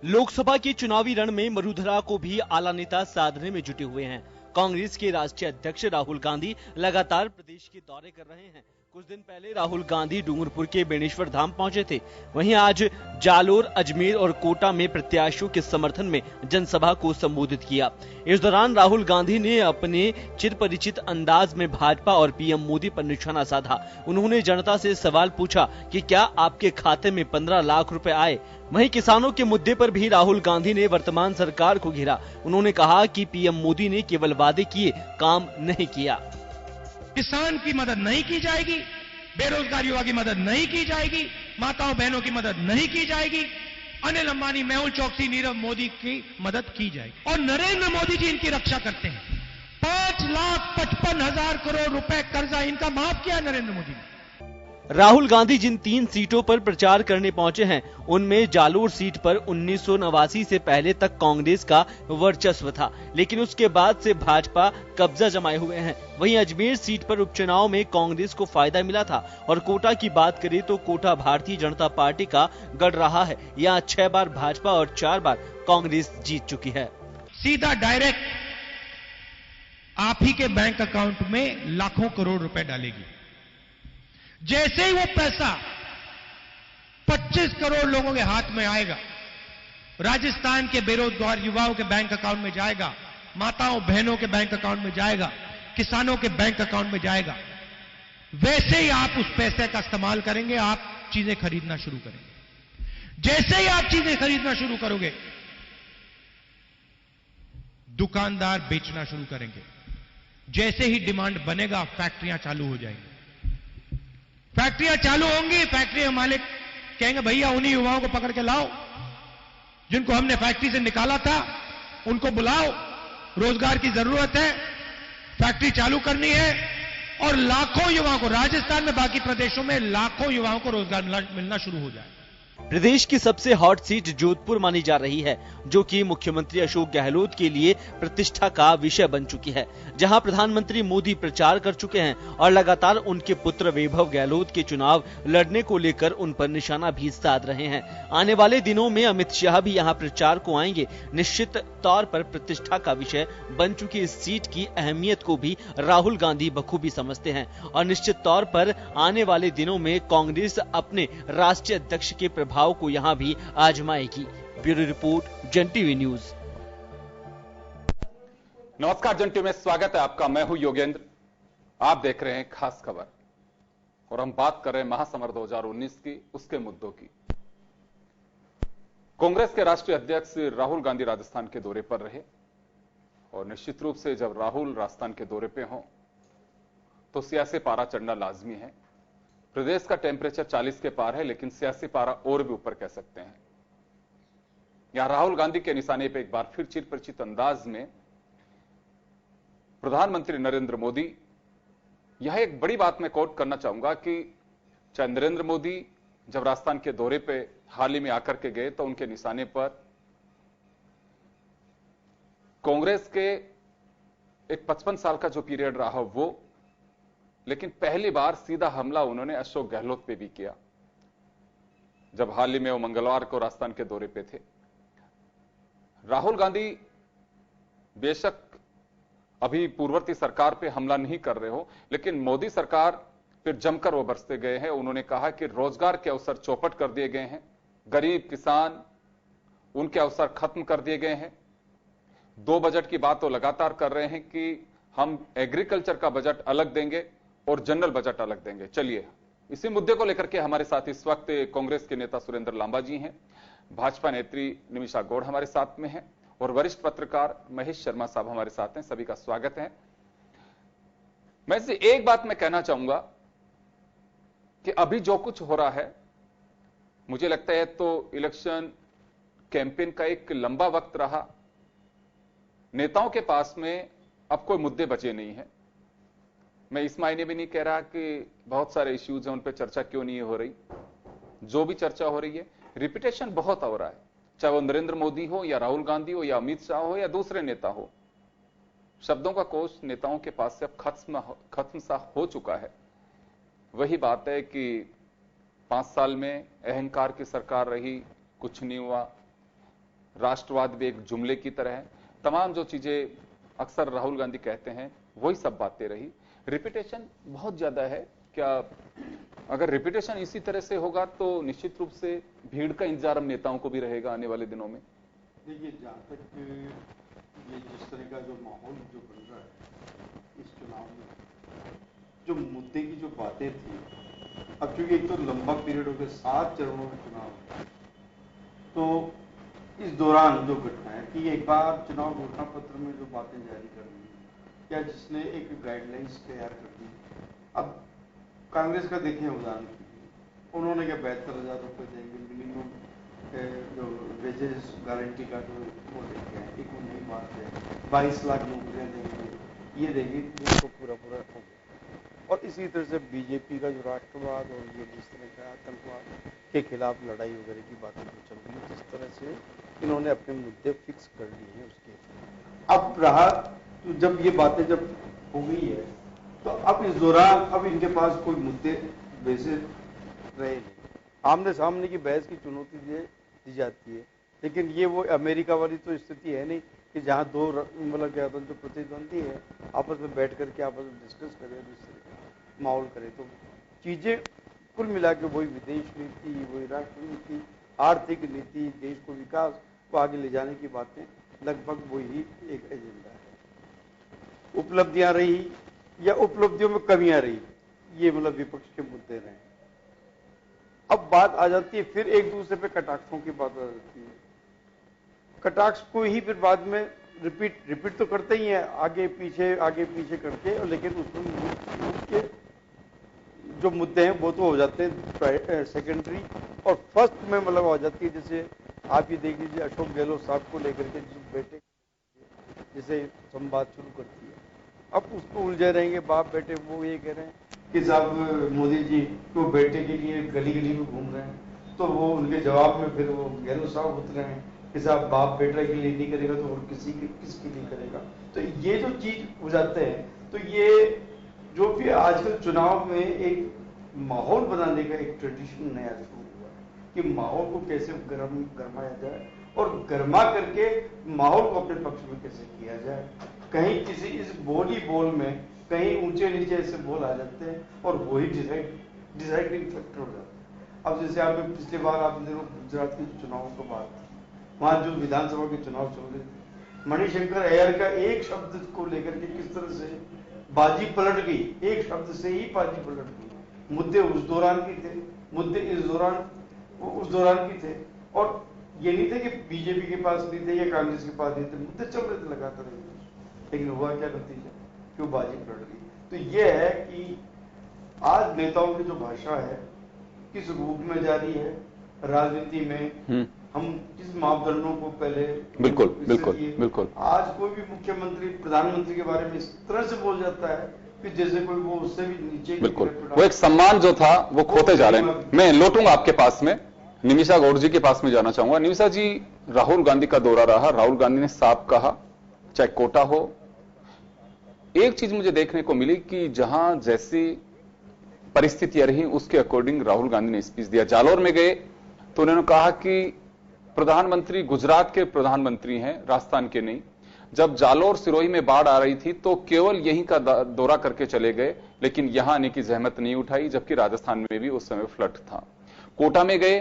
लोकसभा के चुनावी रण में मरुधरा को भी आला नेता साधने में जुटे हुए हैं। कांग्रेस के राष्ट्रीय अध्यक्ष राहुल गांधी लगातार प्रदेश के दौरे कर रहे हैं। कुछ दिन पहले राहुल गांधी डूंगरपुर के बेणेश्वर धाम पहुंचे थे। वहीं आज जालोर, अजमेर और कोटा में प्रत्याशियों के समर्थन में जनसभा को संबोधित किया। इस दौरान राहुल गांधी ने अपने चिरपरिचित अंदाज में भाजपा और पीएम मोदी पर निशाना साधा। उन्होंने जनता से सवाल पूछा कि क्या आपके खाते में 15 लाख रुपए आए। वहीं किसानों के मुद्दे पर भी राहुल गांधी ने वर्तमान सरकार को घेरा। उन्होंने कहा कि पीएम मोदी ने केवल वादे किए, काम नहीं किया। किसान की मदद नहीं की जाएगी, बेरोजगार युवा की मदद नहीं की जाएगी, माताओं बहनों की मदद नहीं की जाएगी, अनिल अंबानी, मेहुल चोकसी, नीरव मोदी की मदद की जाएगी। और नरेंद्र मोदी जी इनकी रक्षा करते हैं। 5,55,000 करोड़ रुपए कर्जा इनका माफ किया नरेंद्र मोदी ने। राहुल गांधी जिन 3 सीटों पर प्रचार करने पहुंचे हैं, उनमें जालोर सीट पर 1989 से पहले तक कांग्रेस का वर्चस्व था, लेकिन उसके बाद से भाजपा कब्जा जमाए हुए हैं। वहीं अजमेर सीट पर उपचुनाव में कांग्रेस को फायदा मिला था। और कोटा की बात करें तो कोटा भारतीय जनता पार्टी का गढ़ रहा है। यहाँ 6 बार भाजपा और 4 बार कांग्रेस जीत चुकी है। सीधा डायरेक्ट आप ही के बैंक अकाउंट में लाखों करोड़ रुपए डालेगी। जैसे ही वो पैसा 25 करोड़ लोगों के हाथ में आएगा, राजस्थान के बेरोजगार युवाओं के बैंक अकाउंट में जाएगा, माताओं बहनों के बैंक अकाउंट में जाएगा, किसानों के बैंक अकाउंट में जाएगा। वैसे ही आप उस पैसे का इस्तेमाल करेंगे, आप चीजें खरीदना शुरू करेंगे। जैसे ही आप चीजें खरीदना शुरू करोगे, दुकानदार बेचना शुरू करेंगे। जैसे ही डिमांड बनेगा, फैक्ट्रियां चालू हो जाएंगी। फैक्ट्रियां चालू होंगी, फैक्ट्री के मालिक कहेंगे भैया उन्हीं युवाओं को पकड़ के लाओ जिनको हमने फैक्ट्री से निकाला था, उनको बुलाओ, रोजगार की जरूरत है, फैक्ट्री चालू करनी है। और लाखों युवाओं को, राजस्थान में बाकी प्रदेशों में लाखों युवाओं को रोजगार मिलना शुरू हो जाए। प्रदेश की सबसे हॉट सीट जोधपुर मानी जा रही है, जो कि मुख्यमंत्री अशोक गहलोत के लिए प्रतिष्ठा का विषय बन चुकी है, जहां प्रधानमंत्री मोदी प्रचार कर चुके हैं और लगातार उनके पुत्र वैभव गहलोत के चुनाव लड़ने को लेकर उन पर निशाना भी साध रहे हैं। आने वाले दिनों में अमित शाह भी यहां प्रचार को आएंगे। निश्चित तौर पर प्रतिष्ठा का विषय बन चुकी इस सीट की अहमियत को भी राहुल गांधी बखूबी समझते हैं और निश्चित तौर पर आने वाले दिनों में कांग्रेस अपने राष्ट्रीय अध्यक्ष के प्रभाव को यहां भी आजमाएगी। ब्यूरो रिपोर्ट, जन टीवी न्यूज। नमस्कार, जन टीवी में स्वागत है आपका। मैं हूं योगेंद्र। आप देख रहे हैं खास खबर और हम बात कर रहे हैं महासमर 2019 की, उसके मुद्दों की। कांग्रेस के राष्ट्रीय अध्यक्ष राहुल गांधी राजस्थान के दौरे पर रहे और निश्चित रूप से जब राहुल राजस्थान के दौरे पे हों तो सियासी पारा चढ़ना लाजमी है। प्रदेश का टेम्परेचर 40 के पार है, लेकिन सियासी पारा और भी ऊपर कह सकते हैं। यहां राहुल गांधी के निशाने पर एक बार फिर चिरपरिचित अंदाज में प्रधानमंत्री नरेंद्र मोदी, यह एक बड़ी बात मैं कोट करना चाहूंगा कि चाहे नरेंद्र मोदी जब राजस्थान के दौरे पे हाल ही में आकर के गए तो उनके निशाने पर कांग्रेस के एक 55 साल का जो पीरियड रहा वो, लेकिन पहली बार सीधा हमला उन्होंने अशोक गहलोत पे भी किया जब हाल ही में वो मंगलवार को राजस्थान के दौरे पे थे। राहुल गांधी बेशक अभी पूर्ववर्ती सरकार पे हमला नहीं कर रहे हो, लेकिन मोदी सरकार फिर जमकर वो बरसते गए हैं। उन्होंने कहा कि रोजगार के अवसर चौपट कर दिए गए हैं, गरीब किसान उनके अवसर खत्म कर दिए गए हैं। 2 बजट की बात तो लगातार कर रहे हैं कि हम एग्रीकल्चर का बजट अलग देंगे और जनरल बजट अलग देंगे। चलिए, इसी मुद्दे को लेकर के हमारे साथ इस वक्त कांग्रेस के नेता सुरेंद्र लांबा जी हैं, भाजपा नेत्री निमिषा गौड़ हमारे साथ में हैं और वरिष्ठ पत्रकार महेश शर्मा साहब हमारे साथ हैं। सभी का स्वागत है। मैं से एक बात मैं कहना चाहूंगा कि अभी जो कुछ हो रहा है, मुझे लगता है तो इलेक्शन कैंपेन का एक लंबा वक्त रहा। नेताओं के पास में अब कोई मुद्दे बचे नहीं है। मैं इस मायने में नहीं कह रहा कि बहुत सारे इश्यूज हैं उन पर चर्चा क्यों नहीं हो रही। जो भी चर्चा हो रही है, रिपीटेशन बहुत हो रहा है, चाहे वो नरेंद्र मोदी हो या राहुल गांधी हो या अमित शाह हो या दूसरे नेता हो। शब्दों का कोष नेताओं के पास से अब खत्म सा हो चुका है। वही बात है कि 5 साल में अहंकार की सरकार रही, कुछ नहीं हुआ। राष्ट्रवाद भी एक जुमले की तरह है। तमाम जो चीजें अक्सर राहुल गांधी कहते हैं वही सब बातें रही। रिपीटेशन बहुत ज्यादा है। क्या अगर रिपीटेशन इसी तरह से होगा तो निश्चित रूप से भीड़ का इंतजार हम नेताओं को भी रहेगा आने वाले दिनों में। देखिए, जहां तक ये जिस तरह का जो माहौल जो बन रहा है इस चुनाव में, जो मुद्दे की जो बातें थी, अब चूंकि एक तो लंबा पीरियड हो गया, 7 चरणों में चुनाव, तो इस दौरान जो घटना है कि एक बार चुनाव घोषणा पत्र में जो बातें जारी कर दी या जिसने एक गाइडलाइंस तैयार कर दी। अब कांग्रेस का देखें उदाहरण, उन्होंने क्या 72,000 रुपये देंगे मिनिमम जो वेजेस गारंटी का जो वो लेके आए, एक नई बात है, 22 लाख नौकरियां देंगे, ये देंगे, तो पूरा हो गया। और इसी तरह से बीजेपी का जो राष्ट्रवाद और ये जिस तरह का आतंकवाद के खिलाफ लड़ाई वगैरह की बातें जो चल रही है, जिस तरह से इन्होंने अपने मुद्दे फिक्स कर लिए हैं उसके अब रहा, तो जब ये बातें जब हो गई है तो अब इस दौरान अब इनके पास कोई मुद्दे वैसे रहे नहीं। आमने सामने की बहस की चुनौती दी जाती है, लेकिन ये वो अमेरिका वाली तो स्थिति है नहीं कि जहाँ दो मतलब क्या जो प्रतिद्वंदी है आपस में बैठ करके आपस में डिस्कस करें, जिस तरह का माहौल करें। तो चीजें कुल मिला के वही विदेश नीति, वही राष्ट्र नीति, आर्थिक नीति, देश को विकास को आगे ले जाने की बातें, लगभग वही एक एजेंडा है। उपलब्धियां रही या उपलब्धियों में कमियां रही, ये मतलब विपक्ष के मुद्दे रहे। अब बात आ जाती है फिर एक दूसरे पे कटाक्षों की बात आ जाती है। कटाक्ष को ही फिर बाद में रिपीट तो करते ही हैं, आगे पीछे करके, लेकिन उसमें उसके जो मुद्दे हैं वो तो हो जाते हैं सेकेंडरी, और फर्स्ट में मतलब हो जाती है। जैसे आप ये देख लीजिए अशोक गहलोत साहब को लेकर के जिस बेटे जैसे संवाद शुरू करती है, अब उसको उलझे रहेंगे बाप बेटे, वो ये कह रहे हैं कि साहब मोदी जी को बेटे के लिए गली गली में घूम रहे हैं, तो वो उनके जवाब में फिर वो गहलोत साहब उतरे हैं कि साहब बाप बेटा के लिए नहीं करेगा तो और किसके लिए करेगा। तो ये जो चीज हो जाते हैं, तो ये जो भी आजकल चुनाव में एक माहौल बनाने का एक ट्रेडिशन नया शुरू हुआ है कि माहौल को कैसे गरमाया जाए और गरमा करके माहौल को अपने पक्ष में कैसे किया जाए। कहीं किसी इस बोल में कहीं ऊंचे नीचे ऐसे बोल आ जाते हैं और वही डिसाइडिंग फैक्टर हो जाता है। अब जैसे आपने पिछली बार आपने देखो गुजरात के चुनाव की बात, वहां जो विधानसभा के चुनाव चल रहे थे, मणिशंकर अय्यर का एक शब्द को लेकर के किस तरह से बाजी पलट गई, एक शब्द से ही बाजी पलट गई। मुद्दे उस दौरान की थे, मुद्दे इस दौरान की थे, और ये नहीं थे कि बीजेपी के पास नहीं थे या कांग्रेस के पास नहीं थे, मुद्दे चल रहे थे लगातार। लेकिन हुआ क्या नतीजा, क्यों बाजी पलट गई। तो ये है कि आज नेताओं की जो भाषा है किस रूप में जारी है, राजनीति में हम किस मापदंडों को पहले बिल्कुल आज कोई भी मुख्यमंत्री प्रधानमंत्री के बारे में इस तरह से बोल जाता है कि जैसे कोई वो उससे भी नीचे, बिल्कुल वो एक सम्मान जो था वो खोते जा रहे हैं। मैं लौटूंगा आपके पास में, निमिषा गौड़ जी के पास में जाना चाहूंगा। निमिषा जी, राहुल गांधी का दौरा रहा, राहुल गांधी ने साफ कहा, चाहे कोटा हो। एक चीज मुझे देखने को मिली कि जहां जैसी परिस्थितियां रही उसके अकॉर्डिंग राहुल गांधी ने स्पीच दिया। जालोर में गए तो उन्होंने कहा कि प्रधानमंत्री गुजरात के प्रधानमंत्री हैं, राजस्थान के नहीं। जब जालोर सिरोही में बाढ़ आ रही थी तो केवल यहीं का दौरा करके चले गए, लेकिन यहां आने की जहमत नहीं उठाई, जबकि राजस्थान में भी उस समय फ्लड था। कोटा में गए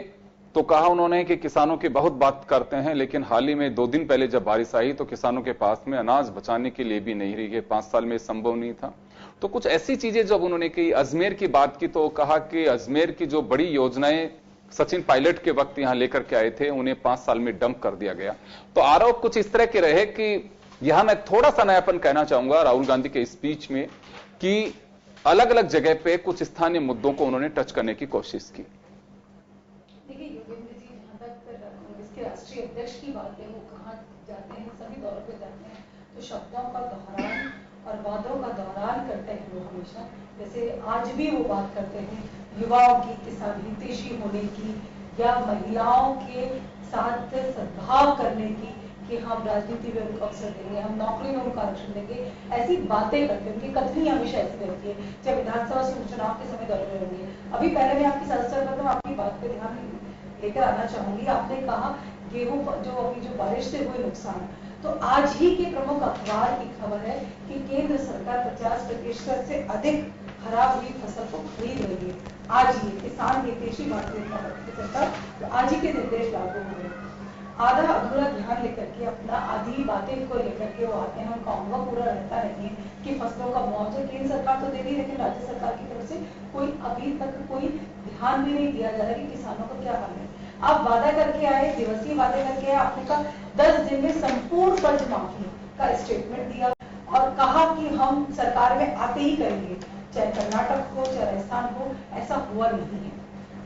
तो कहा उन्होंने कि किसानों की बहुत बात करते हैं, लेकिन हाल ही में 2 दिन पहले जब बारिश आई तो किसानों के पास में अनाज बचाने के लिए भी नहीं रही है, 5 साल में संभव नहीं था। तो कुछ ऐसी चीजें जब उन्होंने की, अजमेर की बात की तो कहा कि अजमेर की जो बड़ी योजनाएं सचिन पायलट के वक्त यहां लेकर के आए थे उन्हें 5 साल में डंप कर दिया गया। तो आरोप कुछ इस तरह के रहे कि यहां मैं थोड़ा सा नयापन कहना चाहूंगा राहुल गांधी के स्पीच में कि अलग अलग जगह पे कुछ स्थानीय मुद्दों को उन्होंने टच करने की कोशिश की। देखिए योगेंद्र जी, जहां तक कांग्रेस के राष्ट्रीय अध्यक्ष की बात है, वो कहाँ जाते हैं, सभी दौरों पे जाते हैं तो शब्दों का दोहरान और वादों का दोहरान करते हैं वो हमेशा। जैसे आज भी वो बात करते हैं युवाओं की किसान हितैषी होने की या महिलाओं के साथ सद्भाव करने की कि हम राजनीति में उनको अवसर देंगे, हम नौकरी में उनको आरक्षण देंगे, ऐसी बातें करते हैं। उनकी कथनी हमेशा ऐसी रहती है, चाहे विधानसभा चुनाव के समय दौरे में होंगे। अभी पहले मैं आपकी सदस्य पर आपकी बात पे ध्यान नहीं, लेकर आना चाहूंगी। आपने कहा गेहूं जो अभी जो बारिश से हुए नुकसान, तो आज ही के प्रमुख अखबार की खबर है कि केंद्र सरकार 50% से अधिक खराब हुई फसल को खरीद रही है। आज ही किसान हितैषी भारतीय जनता पार्टी की सरकार, तो आज ही के निर्देश लागू हो गए। आधा अधूरा ध्यान लेकर के अपना आधी बातें को लेकर के वो आते हैं, उनका अनुभव पूरा रहता नहीं है कि फसलों का मुआवजा केंद्र सरकार तो दे रही है, लेकिन राज्य सरकार की तरफ से कोई अभी तक कोई ध्यान भी नहीं दिया जा रहा कि किसानों का क्या हाल है। आप वादा करके आए, दिवसीय वादे करके आए, आपने कहा 10 दिन में संपूर्ण कर्ज माफी का स्टेटमेंट दिया और कहा कि हम सरकार में आते ही करेंगे, चाहे कर्नाटक हो चाहे राजस्थान हो। ऐसा हुआ नहीं है।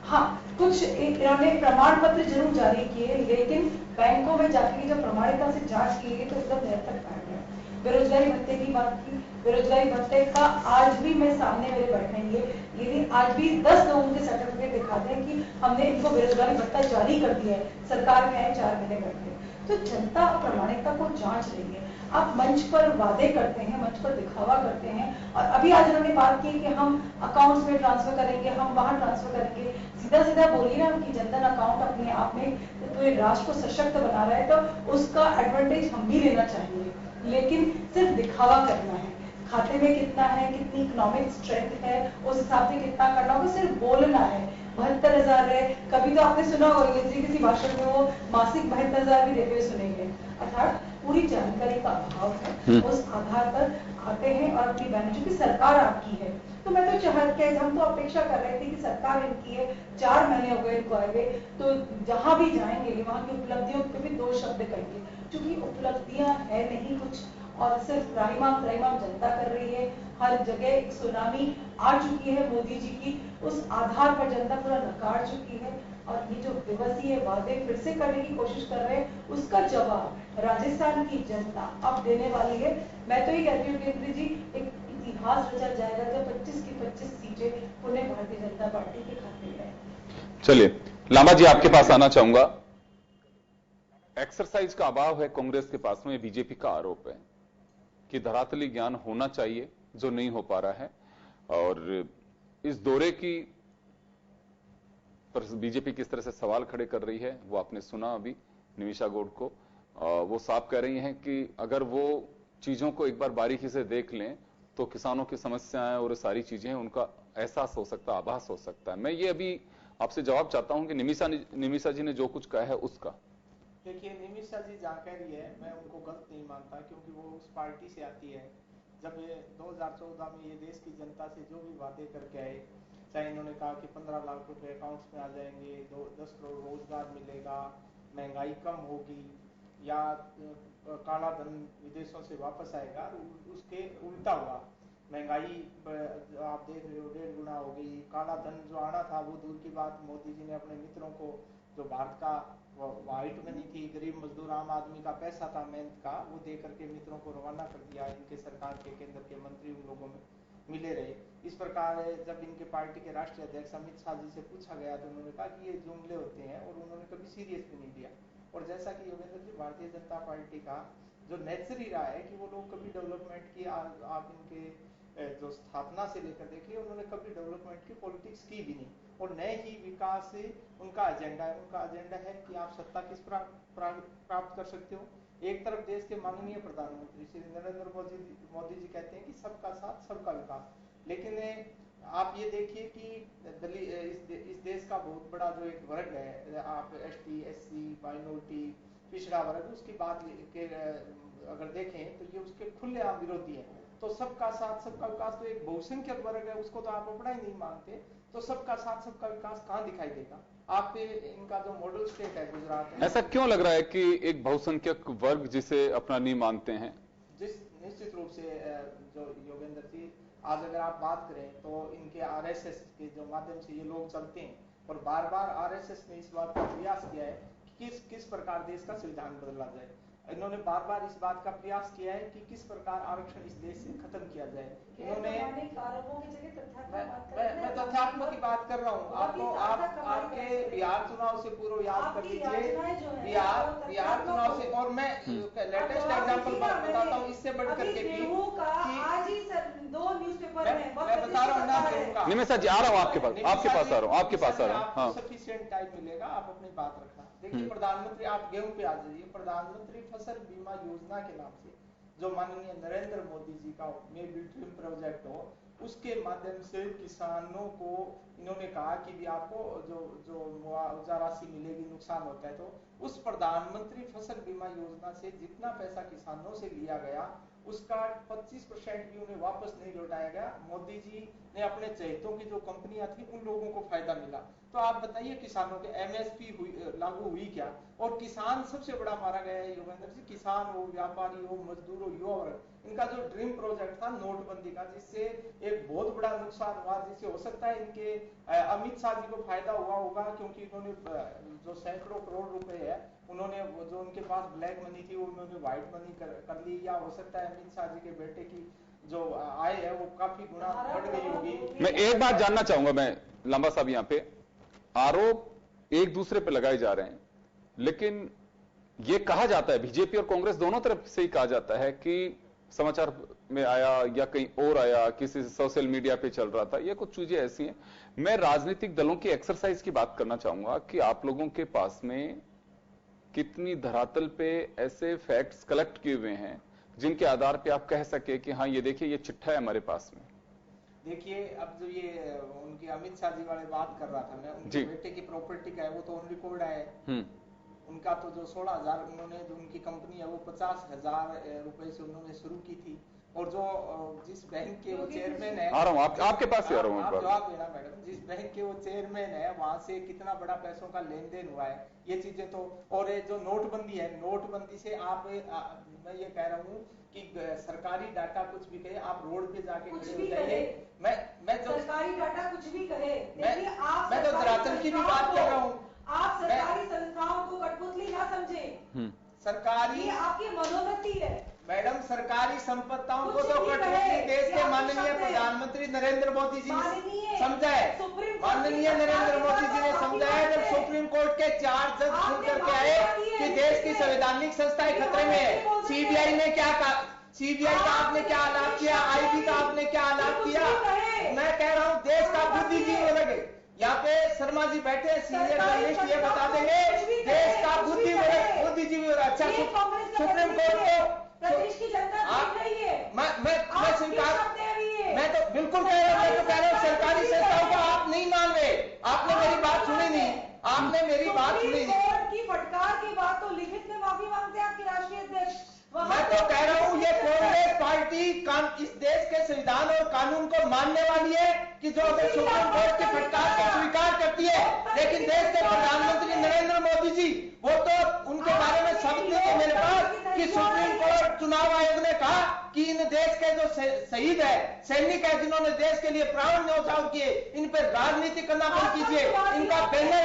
हाँ, कुछ इन्होंने प्रमाण पत्र जरूर जारी किए, लेकिन बैंकों में जाके जब प्रमाणिकता से जांच की गई तो एकदम निरर्थक पाया गया। बेरोजगारी भत्ते की बात की, बेरोजगारी भत्ते का आज भी मैं सामने मेरे बैठेंगे, यदि आज भी 10 लोगों के सर्टिफिकेट दिखाते हैं कि हमने इनको बेरोजगारी भत्ता जारी कर दिया है, सरकार में आए 4 महीने बैठे, तो जनता प्रामाणिकता को जांच रही है। आप मंच पर वादे करते हैं, मंच पर दिखावा करते हैं, और अभी आज उन्होंने बात की कि हम अकाउंट्स में ट्रांसफर करेंगे, हम वहां ट्रांसफर करेंगे। सीधा सीधा बोलिए ना कि जनधन अकाउंट अपने आप में पूरे राष्ट्र को सशक्त बना रहा है, तो उसका एडवांटेज हम भी लेना चाहिए, लेकिन सिर्फ दिखावा करना है। खाते में कितना है, कितनी इकोनॉमिक स्ट्रेंथ है, उस हिसाब से कितना करना होगा, सिर्फ बोलना है। 72,000 है, कभी तो आपने सुना होगा किसी भाषण में वो मासिक 72,000 भी देते हुए सुनेंगे। अर्थात पूरी जानकारी का अभाव है, उस आधार पर आते हैं और अपनी बहन, चूंकि सरकार आपकी है, तो मैं तो चाहते, हम तो अपेक्षा कर रहे थे कि सरकार इनकी है, 4 महीने हो गए इनको आए हुए, तो जहां भी जाएंगे वहां की उपलब्धियों पे भी 2 शब्द कहेंगे, क्योंकि उपलब्धियां है नहीं कुछ, और सिर्फ त्राहिमाम जनता कर रही है। हर जगह एक सुनामी आ चुकी है मोदी जी की, उस आधार पर जनता पूरा नकार चुकी है, और ये जो दिवसीय वादे फिर से करने की कोशिश कर रहे हैं, उसका जवाब राजस्थान की जनता अब देने वाली है। मैं तो ये कहती हूँ केंद्र जी, एक इतिहास रचा जाएगा जब 25 की 25 सीटें पुनः भारतीय जनता पार्टी के खाते में। चलिए लांबा जी, आपके पास आना चाहूंगा। एक्सरसाइज का अभाव है कांग्रेस के पास में, बीजेपी का आरोप है कि धरातली ज्ञान होना चाहिए जो नहीं हो पा रहा है, और इस दौरे की पर बीजेपी किस तरह से सवाल खड़े कर रही है वो आपने सुना अभी निमिषा गौड़ को। वो साफ कह रही हैं कि अगर वो चीजों को एक बार बारीकी से देख लें तो किसानों की समस्याएं और सारी चीजें उनका एहसास हो सकता है, आभास हो सकता है। मैं ये अभी आपसे जवाब चाहता हूं कि निमिषा जी ने जो कुछ कहा है उसका। देखिए, निमिषा जी जहाँ कह रही है, मैं उनको गलत नहीं मानता, क्योंकि वो उस पार्टी से आती है जब ये 2014 में ये देश की जनता से जो भी वादे करके आए, चाहे इन्होंने कहा कि 15 लाख रुपए अकाउंट्स में आ जाएंगे, 10 करोड़ रोजगार मिलेगा, महंगाई कम होगी, या काला धन विदेशों से वापस आएगा, उसके उल्टा हुआ। महंगाई आप देख रहे हो 1.5 गुना हो गई। काला धन जो आना था वो दूर की बात, मोदी जी ने अपने मित्रों को, जो भारत का व्हाइट मनी थी, गरीब मजदूर आम आदमी का पैसा था मेहनत का, वो दे करके मित्रों को रवाना कर दिया। इनके सरकार के केंद्र के मंत्री उन लोगों में मिले रहे। इस प्रकार जब इनके पार्टी के राष्ट्रीय अध्यक्ष अमित शाह जी से पूछा गया तो उन्होंने कहा कि ये जुमले होते हैं, और उन्होंने कभी सीरियस भी नहीं लिया। और जैसा कि योगेंद्र जी, भारतीय जनता पार्टी का जो नेचर ही रहा है कि वो लोग कभी डेवलपमेंट की, आप इनके जो स्थापना से लेकर देखिए, उन्होंने कभी डेवलपमेंट की पॉलिटिक्स की भी नहीं, और नए ही विकास से उनका एजेंडा है। उनका एजेंडा है कि आप सत्ता किस प्राप्त कर सकते हो। एक तरफ देश के माननीय प्रधानमंत्री श्री नरेंद्र मोदी जी कहते हैं कि सबका साथ सबका विकास, लेकिन आप ये देखिए कि इस देश का बहुत बड़ा जो एक वर्ग है, आप ST SC माइनॉरिटी पिछड़ा वर्ग, उसकी बात अगर देखें तो ये उसके खुलेआम विरोधी है। तो सबका साथ सबका विकास तो एक बहुसंख्यक वर्ग है, उसको तो आप अपना ही नहीं मानते, तो सबका साथ सबका विकास कहाँ दिखाई देगा। आप इनका जो मॉडल स्टेट है गुजरात है, ऐसा क्यों लग रहा है कि एक बहुसंख्यक वर्ग जिसे अपना नहीं मानते हैं? जिस निश्चित रूप से जो योगेंद्र जी, आज अगर आप बात करें तो इनके RSS के जो माध्यम से ये लोग चलते हैं, और बार बार RSS ने इस बात का प्रयास किया है कि किस प्रकार देश का संविधान बदला जाए। इन्होंने बार बार इस बात का प्रयास किया है कि किस प्रकार आरक्षण इस देश से खत्म किया जाए। इन्होंने, मैं तथ्यात्मक की बात कर रहा हूँ। आपके बिहार चुनाव से पूर्व याद कर लीजिए, बिहार चुनाव से, और मैं लेटेस्ट एग्जांपल बताता हूँ इससे बढ़ करके आज ही सर 2 न्यूज़पेपर में मैं बता रहा हूँ ना गेहूं का। निमिषा जी आ रहा हूँ आपके पास आ रहा हूँ। हाँ, सफिशिएंट टाइम मिलेगा, आप अपनी बात रखना। देखिए प्रधानमंत्री, आप गेहूं पे आ जाइए। प्रधानमंत्री फसल बीमा योजना के नाम से जो माननीय नरेंद्र मोदी जी का मे बी ड्रीम प्रोजेक्ट हो, उसके माध्यम से किसानों को इन्होंने कहा कि भी आपको जो मुआवजा राशि मिलेगी, नुकसान होता है तो उस प्रधानमंत्री फसल बीमा योजना से जितना पैसा किसानों से लिया गया उसका 25% भी उन्हें वापस नहीं लौटाया गया। मोदी जी ने अपने चहेतों की जो कंपनियां थी उन लोगों को फायदा मिला। तो आप बताइए किसानों के एमएसपी लागू हुई क्या? और किसान सबसे बड़ा मारा गया है योगेंद्र जी। किसान हो, व्यापारी हो, मजदूर हो, युवा वर्ग, इनका जो ड्रीम प्रोजेक्ट था नोटबंदी का, जिससे एक बहुत बड़ा नुकसान हुआ, जिससे हो सकता है इनके अमित शाह जी को फायदा हुआ होगा, क्योंकि इन्होंने जो सैकड़ों करोड़ रुपए है उन्होंने जो उनके पास ब्लैक मनी थी वो उन्होंने व्हाइट मनी कर ली, या हो सकता है अमित शाह जी के बेटे की जो आय है वो काफी गुना बढ़ गई होगी। मैं एक बात जानना चाहूंगा, मैं लांबा साहब, यहाँ पे आरोप एक दूसरे पे लगाए जा रहे हैं, लेकिन ये कहा जाता है, बीजेपी और कांग्रेस दोनों तरफ से ही कहा जाता है कि समाचार में आया या कहीं और आया, किसी सोशल मीडिया पे चल रहा था, ये कुछ चीजें ऐसी हैं। मैं राजनीतिक दलों की एक्सरसाइज की बात करना चाहूंगा कि आप लोगों के पास में कितनी धरातल पे ऐसे फैक्ट्स कलेक्ट किए हुए हैं जिनके आधार पे आप कह सके कि हाँ ये देखिए ये चिट्ठा है हमारे पास में। देखिए अब जो ये उनकी अमित शाह जी वाले बात कर रहा था मैं, उनके बेटे की प्रॉपर्टी का है वो तो ऑन रिकॉर्ड है। उनका तो जो 16,000 उन्होंने जो उनकी कंपनी है वो 50,000 रुपए से उन्होंने शुरू की थी। और जो जिस बैंक के वो चेयरमैन है, आ रहा हूँ आपके पास से आ रहा हूँ, आप जवाब देना मैडम, जिस बैंक के वो चेयरमैन है वहां से कितना बड़ा पैसों का लेन देन हुआ है, ये चीजें तो। और ये जो नोटबंदी है, नोटबंदी से आप मैं ये कह रहा हूँ कि सरकारी डाटा कुछ भी कहे, आप रोड पे जाके कुछ भी कहे, मैं जो सरकारी डाटा कुछ भी कहे, मैं तो धरातल की भी बात कर रहा हूँ। आप सरकारी संस्थाओं को कठपुतली ना समझे। सरकारी आपकी मनोवृत्ति है मैडम, सरकारी संपत्तियों को तो कठपुतली देश के माननीय प्रधानमंत्री नरेंद्र मोदी जी ने समझा है। माननीय नरेंद्र मोदी जी ने समझा है जब सुप्रीम कोर्ट के 4 जज खुद करके आए कि देश की संवैधानिक संस्थाएं खतरे में है। सीबीआई ने क्या कहा, सीबीआई का आपने क्या आलाप किया, आईबी का आपने क्या आलाप किया? मैं कह रहा हूँ देश का बुद्धिजीवी लगे, यहाँ पे शर्मा जी बैठे सीनियर जर्नलिस्ट, ये बता देंगे देश का बुद्धिजीवी हो रहा है। अच्छा, सुप्रीम कोर्ट को प्रदेश की जनता देख रही है। मैं स्वीकार, मैं तो बिल्कुल कह रहा हूँ, मैं तो कह रहा हूँ सरकारी संस्थाओं को आप नहीं मान रहे। आपने मेरी बात सुनी नहीं, आपने मेरी बात सुनी नहीं। की फटकार के बाद तो लिखित में माफी मांगते हैं आपके राष्ट्रीय अध्यक्ष। मैं तो कह रहा हूँ ये कांग्रेस पार्टी इस देश के संविधान और कानून को मानने वाली है कि जो अगर सुप्रीम कोर्ट की फटकार को स्वीकार करती है, लेकिन देश के प्रधानमंत्री नरेंद्र मोदी जी वो तो उनके बारे में शब्द नहीं है मेरे पास कि सुप्रीम कोर्ट चुनाव आयोग ने कहा कि इन देश के जो शहीद है, सैनिक है, जिन्होंने देश के लिए प्राण न्यौछावर किए, इन पर राजनीति करना बंद कीजिए। इनका बैनर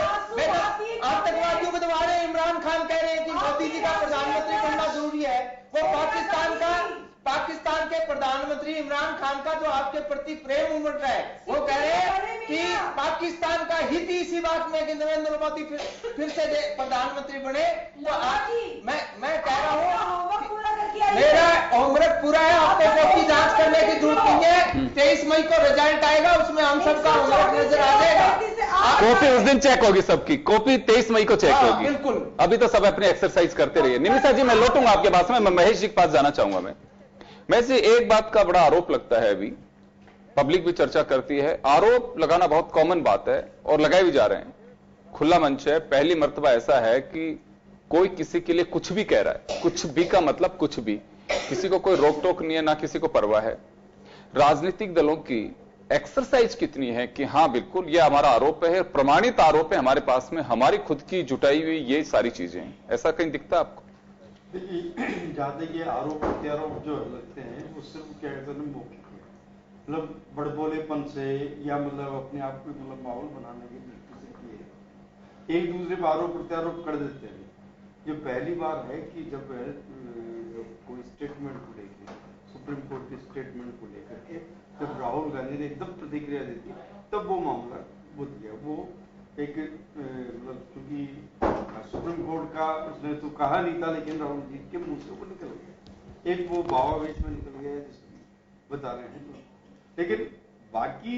आतंकवादियों के द्वारा इमरान खान कह रहे हैं कि मोदी जी का प्रधानमंत्री बनना जरूरी है। वो पाकिस्तान के प्रधानमंत्री इमरान खान का जो आपके प्रति प्रेम उमड़ रहा है, वो कह रहे हैं कि पाकिस्तान का हित ही इसी बात में कि नरेंद्र मोदी फिर से प्रधानमंत्री बने। तो मैं कह रहा हूँ मेरा होमवर्क पूरा है, आपको कॉपी जांच करने की जरूरत नहीं है। 23 मई को रिजल्ट आएगा, उसमें हम सबका होमवर्क नजर आ जाएगा। कॉपी उस दिन चेक होगी, सबकी कॉपी 23 मई को चेक होगी। बिल्कुल, अभी तो सब अपनी एक्सरसाइज करते रहिए। निमिषा जी मैं लौटूंगा आपके पास में, मैं महेश जी के पास जाना चाहूंगा। मैं से एक बात का बड़ा आरोप लगता है, अभी पब्लिक भी चर्चा करती है, आरोप लगाना बहुत कॉमन बात है और लगाए भी जा रहे हैं, खुला मंच है। पहली मर्तबा ऐसा है कि कोई किसी के लिए कुछ भी कह रहा है, कुछ भी का मतलब कुछ भी, किसी को कोई रोक टोक नहीं है, ना किसी को परवाह है। राजनीतिक दलों की एक्सरसाइज कितनी है कि हाँ बिल्कुल ये हमारा आरोप है, प्रमाणित आरोप है हमारे पास में, हमारी खुद की जुटाई हुई ये सारी चीजें हैं, ऐसा कहीं दिखता है आपको? जहां तक ये आरोप प्रत्यारोप जो लगते हैं वो सिर्फ क्या कहते हैं मौखिक है, मतलब बड़बोलेपन से या मतलब अपने आप को मतलब माहौल बनाने की दृष्टि से किए, एक दूसरे पर आरोप प्रत्यारोप कर देते हैं। ये पहली बार है कि जब कोई स्टेटमेंट को लेकर, सुप्रीम कोर्ट के स्टेटमेंट को लेकर के जब राहुल गांधी ने एकदम प्रतिक्रिया दी थी, तब वो मामला वो दिया, वो एक मतलब क्योंकि सुप्रीम कोर्ट का उसने तो कहा नहीं था, लेकिन राहुल जी के मुंह से वो निकल गया, एक वो भावावेश में निकल गया जिसको बता रहे हैं। लेकिन बाकी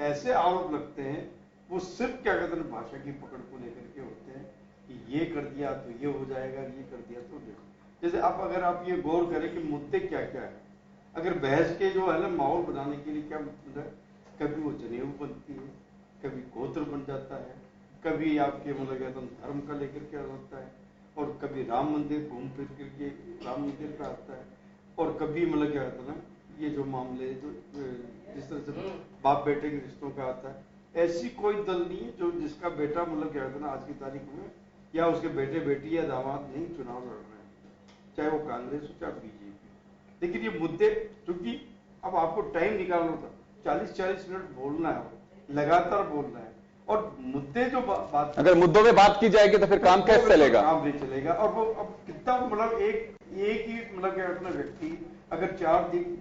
ऐसे आरोप लगते हैं वो सिर्फ क्या कहते हैं भाषा की पकड़ को लेकर के होते हैं कि ये कर दिया तो ये हो जाएगा, ये कर दिया तो देखो। जैसे आप अगर आप ये गौर करें कि मुद्दे क्या क्या है, अगर बहस के जो है ना माहौल बनाने के लिए क्या मतलब है, कभी वो जनेऊ बनती है, कभी गोत्र बन जाता है, कभी आपके मतलब कहते हैं धर्म का लेकर के होता है, और कभी राम मंदिर घूम फिर करके राम मंदिर का आता है, और कभी मतलब क्या होता है ना ये जो मामले जो जिस तरह से बाप बेटे के रिश्तों का आता है, ऐसी कोई दल नहीं है जो जिसका बेटा मतलब क्या होता है ना आज की तारीख में या उसके बेटे बेटी या दामाद नहीं चुनाव लड़ रहे हैं, चाहे वो कांग्रेस हो चाहे बीजेपी। लेकिन ये मुद्दे क्योंकि अब आपको टाइम निकालना था, 40-40 मिनट बोलना है, लगातार बोलना है, और मुद्दे जो बात अगर मुद्दों पे बात की जाएगी तो फिर काम कैसे चलेगा? काम नहीं चलेगा। और वो अब कितना मतलब एक ही मतलब क्या कहते हैं व्यक्ति अगर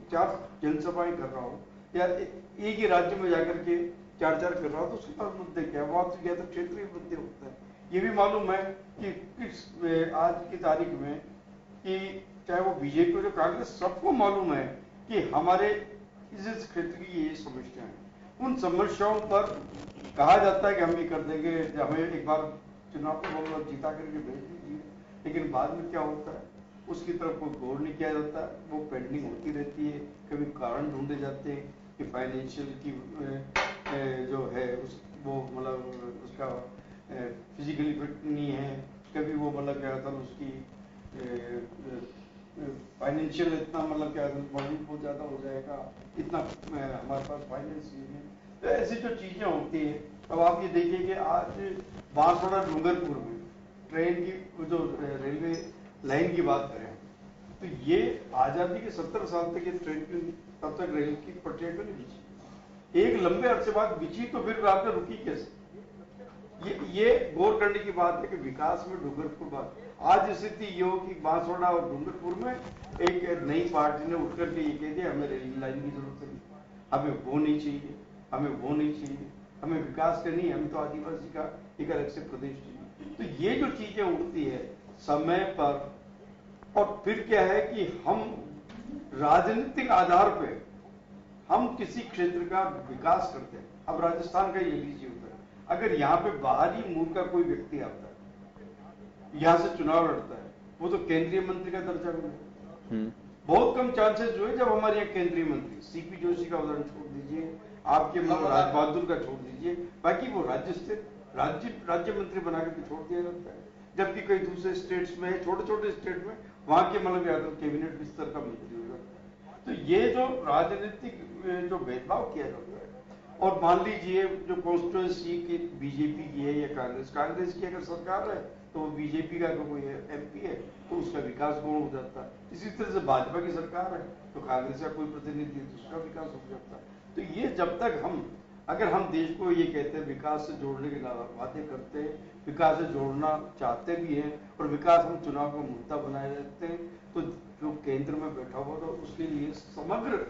चार जनसभाएं कर रहा हो या एक ही राज्य में जाकर के चार कर रहा हो तो उसके पास मुद्दे क्या है, वो आपसे क्या क्षेत्रीय मुद्दे होते हैं। ये भी मालूम है कि किस आज की तारीख में कि चाहे वो बीजेपी हो या कांग्रेस, सबको मालूम है कि हमारे इस क्षेत्र की ये समस्या है। उन समस्याओं पर कहा जाता है कि हम ये कर देंगे, हमें एक बार चुनाव को जीता करके भेज दीजिए, लेकिन बाद में क्या होता है उसकी तरफ कोई गौर नहीं किया जाता, वो पेंडिंग होती रहती है। कभी कारण ढूंढे जाते हैं कि फाइनेंशियल की जो है उस वो मतलब उसका फिजिकली फिट नहीं है, कभी वो मतलब क्या होता है उसकी फाइनेंशियल इतना मतलब क्या मजबूत बहुत ज्यादा हो जाएगा, इतना हमारे पास फाइनेंस नहीं है। तो ऐसी जो चीजें होती है, अब आप ये देखिए कि आज बांसवाड़ा डूंगरपुर में ट्रेन की जो रेलवे लाइन की बात करें तो ये आजादी के 70 साल तक ये ट्रेन तब तक रेल की पटरियां क्यों नहीं बिछी, एक लंबे अरसे बाद बिछी तो फिर रात में रुकी कैसे? ये गौर करने की बात है कि विकास में डूंगरपुर बात। आज स्थिति ये हो कि बांसवाड़ा और डूंगरपुर में एक नई पार्टी ने उठकर के ये कह दिया हमें रेल लाइन की जरूरत नहीं, हमें वो नहीं चाहिए, हमें वो नहीं चाहिए, हमें विकास करनी है, हमें तो आदिवासी का एक अलग से प्रदेश चाहिए। तो ये जो चीजें उठती है समय पर, और फिर क्या है कि हम राजनीतिक आधार पे हम किसी क्षेत्र का विकास करते हैं। अब राजस्थान का ये लीजिए होता है, अगर यहाँ पे बाहरी मूल का कोई व्यक्ति आता है, यहाँ से चुनाव लड़ता है, वो तो केंद्रीय मंत्री का दर्जा मिलेगा। बहुत कम चांसेस जो है जब हमारे यहाँ केंद्रीय मंत्री सीपी जोशी का उदाहरण छोड़ दीजिए, आपके राज बहादुर का छोड़ दीजिए, बाकी वो राज्य मंत्री बना करके छोड़ दिया जाता है। जबकि कई दूसरे स्टेट्स में, छोटे छोटे स्टेट में वहां के मतलब कैबिनेट स्तर का मंत्री हो जाता है। तो ये जो राजनीतिक जो भेदभाव किया जाता है, और मान लीजिए जो कॉन्स्टिट्यूएंसी की बीजेपी की है या कांग्रेस की अगर सरकार है तो वो बीजेपी का कोई एमपी है तो उसका विकास कौन हो जाता है। इसी तरह से भाजपा की सरकार है तो कांग्रेस का कोई प्रतिनिधि है तो उसका विकास हो जाता है। तो ये जब तक अगर हम देश को ये कहते हैं विकास से जोड़ने के वादे करते हैं, विकास से जोड़ना चाहते भी हैं, और विकास हम चुनाव का मुद्दा बनाए रहते हैं, तो जो केंद्र में बैठा हुआ था उसके लिए समग्र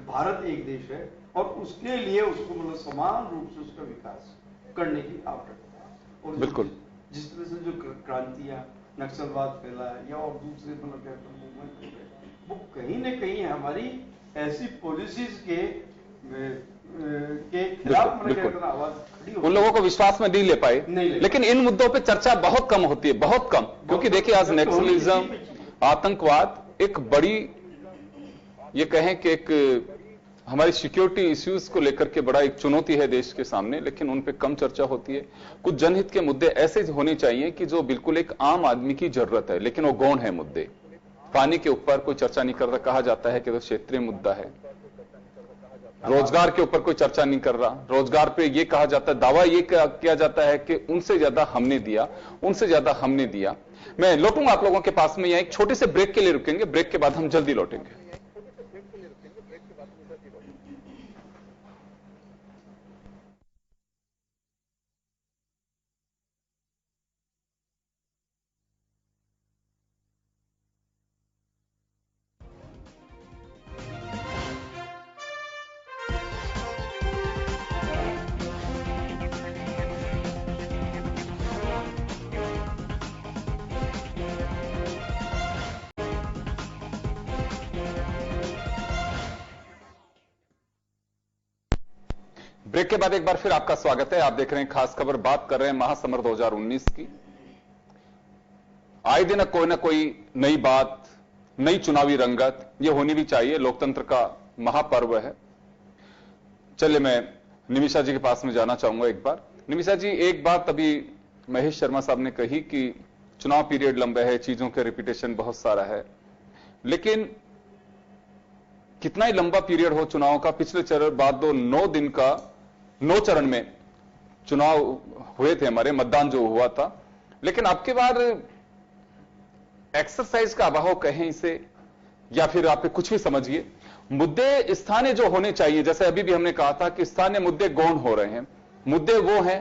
भारत एक देश है और उसके लिए उसको मतलब समान रूप से उसका विकास करने की आवश्यकता है। और बिल्कुल जिस तरह से जो क्रांतियां नक्सलवाद फैला है या और दूसरे मतलब मूवमेंट हो गए, वो कहीं न कहीं हमारी ऐसी पॉलिसीज के खिलाफ उन लोगों को विश्वास में नहीं ले पाए। लेकिन इन मुद्दों पे चर्चा बहुत कम होती है, बहुत कम, क्योंकि देखिए आज नक्सलिज्म, आतंकवाद एक बड़ी, ये कहें कि एक हमारी सिक्योरिटी इश्यूज को लेकर के बड़ा एक चुनौती है देश के सामने, लेकिन उन पे कम चर्चा होती है। कुछ जनहित के मुद्दे ऐसे होने चाहिए कि जो बिल्कुल एक आम आदमी की जरूरत है, लेकिन वो गौण है मुद्दे। पानी के ऊपर कोई चर्चा नहीं कर रहा, कहा जाता है कि वो क्षेत्रीय मुद्दा है। रोजगार के ऊपर कोई चर्चा नहीं कर रहा, रोजगार पे ये कहा जाता है, दावा ये किया जाता है कि उनसे ज्यादा हमने दिया, उनसे ज्यादा हमने दिया। मैं लौटूंगा आप लोगों के पास में, यहां एक छोटे से ब्रेक के लिए रुकेंगे, ब्रेक के बाद हम जल्दी लौटेंगे। ब्रेक के बाद एक बार फिर आपका स्वागत है। आप देख रहे हैं खास खबर, बात कर रहे हैं महासमर 2019 की। आए दिन कोई ना कोई नई बात, नई चुनावी रंगत, ये होनी भी चाहिए, लोकतंत्र का महापर्व है। चलिए मैं निमिषा जी के पास में जाना चाहूंगा एक बार। निमिषा जी, एक बात अभी महेश शर्मा साहब ने कही कि चुनाव पीरियड लंबा है, चीजों के रिपीटेशन बहुत सारा है, लेकिन कितना ही लंबा पीरियड हो चुनाव का, पिछले चरण बाद 9 दिन का 9 चरण में चुनाव हुए थे हमारे, मतदान जो हुआ था, लेकिन अब की बार एक्सरसाइज का अभाव कहें इसे, या फिर आप कुछ भी समझिए, मुद्दे स्थानीय जो होने चाहिए, जैसे अभी भी हमने कहा था कि स्थानीय मुद्दे गौण हो रहे हैं। मुद्दे वो हैं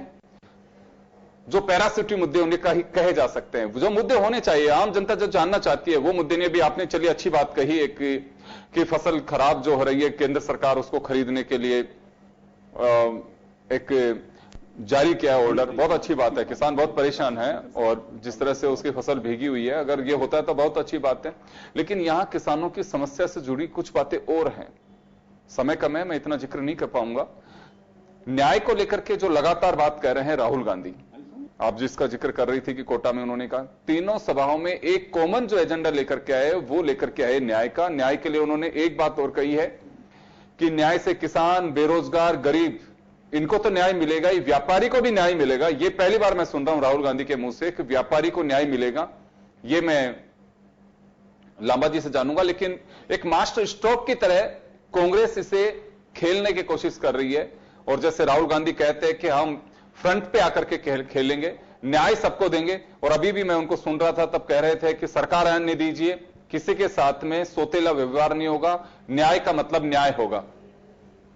जो पैरासिटी मुद्दे उन्हें कहे जा सकते हैं, जो मुद्दे होने चाहिए, आम जनता जो जानना चाहती है वो मुद्दे ने भी आपने चलिए अच्छी बात कही है कि फसल खराब जो हो रही है, केंद्र सरकार उसको खरीदने के लिए एक जारी किया ऑर्डर, बहुत अच्छी बात है। किसान बहुत परेशान है और जिस तरह से उसकी फसल भीगी हुई है, अगर ये होता है तो बहुत अच्छी बात है। लेकिन यहां किसानों की समस्या से जुड़ी कुछ बातें और हैं, समय कम है, मैं इतना जिक्र नहीं कर पाऊंगा। न्याय को लेकर के जो लगातार बात कह रहे हैं राहुल गांधी, आप जिसका जिक्र कर रही थी कि कोटा में उन्होंने कहा, तीनों सभाओं में एक कॉमन जो एजेंडा लेकर के आए वो लेकर के आए न्याय का। न्याय के लिए उन्होंने एक बात और कही है कि न्याय से किसान, बेरोजगार, गरीब, इनको तो न्याय मिलेगा ही, व्यापारी को भी न्याय मिलेगा। ये पहली बार मैं सुन रहा हूं राहुल गांधी के मुंह से कि व्यापारी को न्याय मिलेगा। ये मैं लांबा जी से जानूंगा, लेकिन एक मास्टर स्ट्रोक की तरह कांग्रेस इसे खेलने की कोशिश कर रही है। और जैसे राहुल गांधी कहते हैं कि हम फ्रंट पे आकर के खेलेंगे, न्याय सबको देंगे। और अभी भी मैं उनको सुन रहा था, तब कह रहे थे कि सरकार अन्य दीजिए, किसी के साथ में सोतेला व्यवहार नहीं होगा, न्याय का मतलब न्याय होगा।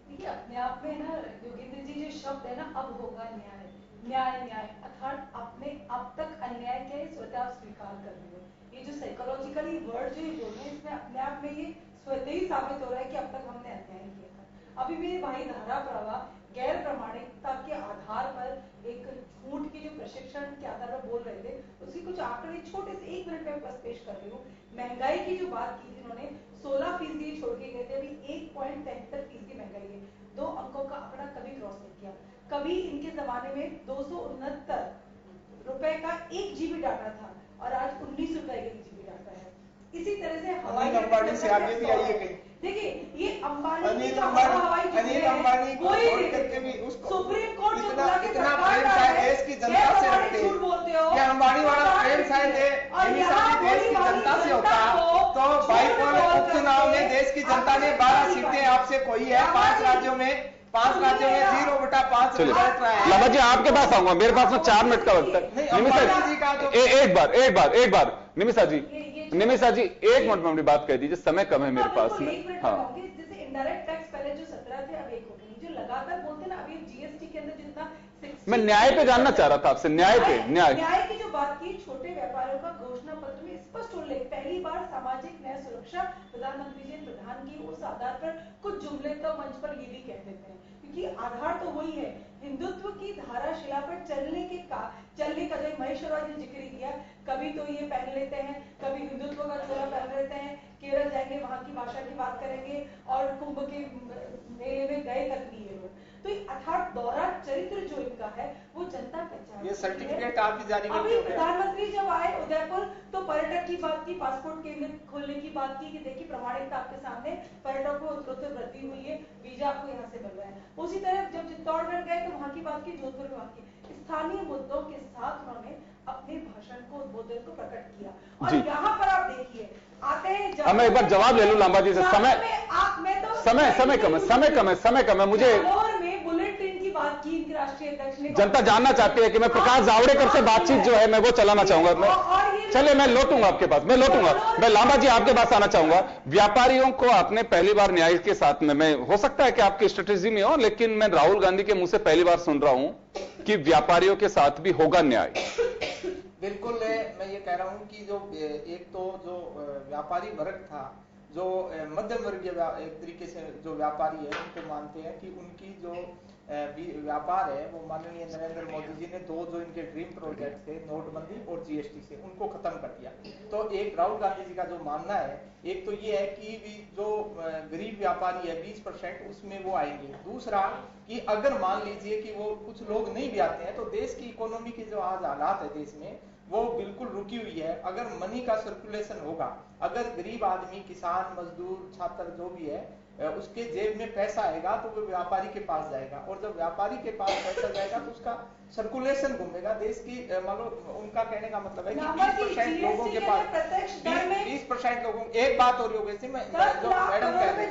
देखिए अपने आप में ना योगेंद्र जी जो शब्द है ना, अब होगा न्याय, न्याय न्याय, अर्थात अपने अब तक अन्याय के स्वतः आप स्वीकार कर रहे हो। ये जो साइकोलॉजिकली वर्ड जो ये बोल रहे हैं, इसमें अपने आप में ये स्वतः ही साबित हो रहा है कि अब तक हमने अन्याय किया था। अभी भी भाई धारा प्रवाह गैर प्रमाणिकता के आधार पर एक झूठ की जो प्रशिक्षण के आधार पर बोल रहे थे, उसकी कुछ आंकड़े छोटे से 1 मिनट में बस पेश कर रही हूँ। महंगाई की जो बात की थी उन्होंने, 16% छोड़ के गए थे, अभी 1.73% महंगाई है। 2 अंकों का आंकड़ा कभी क्रॉस नहीं किया। कभी इनके जमाने में 269 रुपए का 1 GB डाटा था और आज 19 रुपए का 1 GB डाटा है। इसी तरह से हवाई अंबानी से आगे भी आइए कहीं। देखिए ये अंबानी अनिल अंबानी को छोड़ करके भी उसको सुप्रीम कोर्ट इतना प्रेम शायद देश की जनता से रखते हैं। ये अंबानी वाला प्रेम शायद देश की जनता से होता तो भाई उपचुनाव में देश की जनता ने 12 सीटें आपसे खोई है, 5 राज्यों में 0/5 रिजल्ट रहा है। लामा जी आपके पास आऊंगा, मेरे पास में 4 मिनट का वक्त है। एक बार निमिषा जी 1 मिनट में अपनी बात कह दीजिए, समय कम है मेरे पास में। हाँ, जैसे इनडायरेक्ट टैक्स पहले जो 17 थे अब 1 हो गए, जो लगातार बोलते ना, अभी जीएसटी के अंदर जितना मैं न्याय पे जानना चाह रहा था आपसे, न्याय की जो बात की, छोटे व्यापारियों का घोषणा पत्र में स्पष्ट उल्लेख, पहली बार सामाजिक न्याय सुरक्षा प्रधानमंत्री जी ने प्रदान की। उस आधार पर कुछ जुमले तो मंच पर ये भी कह देते हैं, क्योंकि आधार तो वही है, हिंदुत्व की धाराशिला पर चलने का जो महेश शर्मा जी ने जिक्र किया, कभी तो ये पहन लेते हैं, कभी हिंदुत्व का चोला पहन लेते हैं, केरल जाएंगे वहां की भाषा की बात करेंगे और कुंभ के मेले में गए तक नहीं है लोग। तो अर्थात दौरा चरित्र जो इनका है वो जनता पहचान। ये सर्टिफिकेट आप भी जारी करते अभी हो। प्रधानमंत्री जब आए उदयपुर तो पर्यटक की बात की, पासपोर्ट केंद्र खोलने की बात की कि देखिए प्रमाणिकता आपके सामने, पर्यटकों को उत्तरोत्तर वृद्धि हुई है, वीजा आपको यहाँ से मिल रहा है। उसी तरह जब चित्तौड़गढ़ गए तो वहां की बात की, जोधपुर में बात की, स्थानीय मुद्दों के साथ उन्होंने अपने भाषण को, उद्बोधन को प्रकट किया। और यहाँ पर आप देखिए आते हैं, मैं एक बार जवाब ले लूं लांबा जी से, समय कम है मुझे। बुलेट ट्रेन की बात की इनके राष्ट्रीय अध्यक्ष ने, जनता जानना चाहती है कि मैं प्रकाश जावड़ेकर से बातचीत जो है मैं वो चलाना चाहूंगा। चलिए मैं लौटूंगा आपके पास, मैं लांबा जी आपके पास आना चाहूंगा। व्यापारियों को आपने पहली बार न्याय के साथ में, मैं हो सकता है कि आपकी स्ट्रेटेजी में हो, लेकिन मैं राहुल गांधी के मुंह से पहली बार सुन रहा हूं कि व्यापारियों के साथ भी होगा न्याय। बिल्कुल, मैं ये कह रहा हूं कि जो एक तो जो व्यापारी वर्ग था, जो मध्यम वर्गीय एक तरीके से जो व्यापारी है, उनको मानते हैं कि उनकी जो व्यापार है वो माननीय नरेंद्र मोदी जी ने 2 जो इनके ड्रीम प्रोजेक्ट थे, नोटबंदी और जीएसटी से, उनको खत्म कर दिया। तो एक राहुल गांधी जी का जो मानना है, एक तो ये है कि जो गरीब व्यापारी है 20% उसमें वो आएंगे। दूसरा कि अगर मान लीजिए कि वो कुछ लोग नहीं भी आते हैं तो देश की इकोनॉमी की जो आज हालात है देश में वो बिल्कुल रुकी हुई है। अगर मनी का सर्कुलेशन होगा, अगर गरीब आदमी, किसान, मजदूर, छात्र जो भी है उसके जेब में पैसा आएगा तो वो व्यापारी के पास जाएगा, और जब व्यापारी के पास पैसा जाएगा तो उसका सर्कुलेशन घूमेगा देश की। मान लो उनका कहने का मतलब है कि 20% लोगों के पास 20% लोगों। एक बात और योगेश जी, मैं जो मैडम कह रहे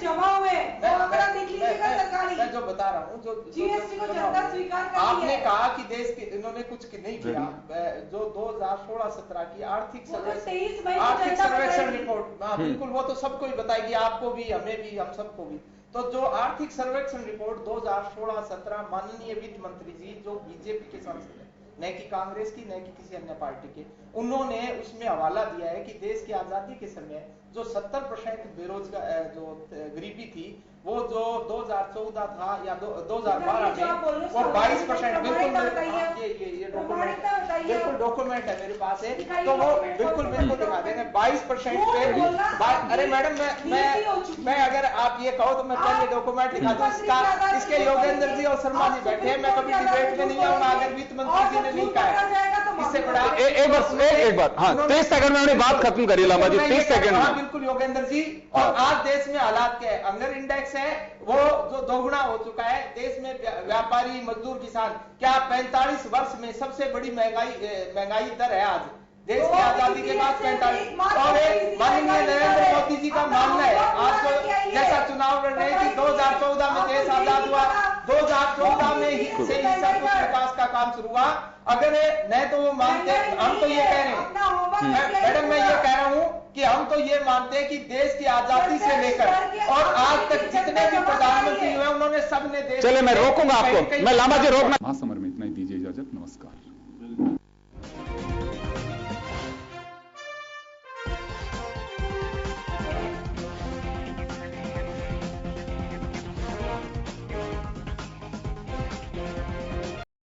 मैं जो बता रहा हूँ, जो आपने कहा कि देश के इन्होंने कुछ नहीं किया, जो 2016-17 की आर्थिक सर्वेक्षण रिपोर्ट, बिल्कुल वो तो सबको ही बताएगी, आपको भी, हमें भी, हम सबको भी। तो जो आर्थिक सर्वेक्षण रिपोर्ट 2016-17 माननीय वित्त मंत्री जी जो बीजेपी के सांसद है, न कि कांग्रेस की, न कि किसी अन्य पार्टी के, उन्होंने उसमें हवाला दिया है कि देश की आजादी के समय जो 70% बेरोजगार जो गरीबी थी वो जो 2014 था या 2012 में वो 22%। बिल्कुल डॉक्यूमेंट है मेरे पास है, तो वो बिल्कुल दिखा देंगे 22% पे। अरे मैडम मैं अगर आप ये कहो तो मैं पहले डॉक्यूमेंट दिखा दूं इसका। इसके योगेंद्र जी और शर्मा जी बैठे हैं, मैं कभी डिबेट में नहीं आऊंगा अगर वित्त मंत्री जी ने नहीं कहा। इससे बड़ा एक बार हाँ 30 सेकंड में अपनी बात खत्म करिए लामा जी, 30 सेकंड में। बिल्कुल योगेंद्र जी। और आज देश में हालात क्या है, हंगर इंडेक्स है वो जो दोगुना हो चुका है देश में। व्यापारी, मजदूर, किसान, क्या 45 वर्ष में सबसे बड़ी महंगाई दर है आज देश की आजादी के बाद 45। और माननीय नरेंद्र मोदी जी का मानना है आज तो जैसा चुनाव लड़ रहे कि 2014 में देश आजाद हुआ, 2014 में ही से ही सब कुछ विकास का काम शुरू हुआ। अगर न तो वो मानते, हम तो ये कह रहे हैं मैडम, मैं ये कह रहा हूं कि हम तो ये मानते हैं कि देश की आजादी से लेकर और आज तक जितने भी प्रधानमंत्री हुए उन्होंने सबने देश। चले मैं रोकूंगा आपको, मैं लामा जी रोकना। महासमर में इतना ही।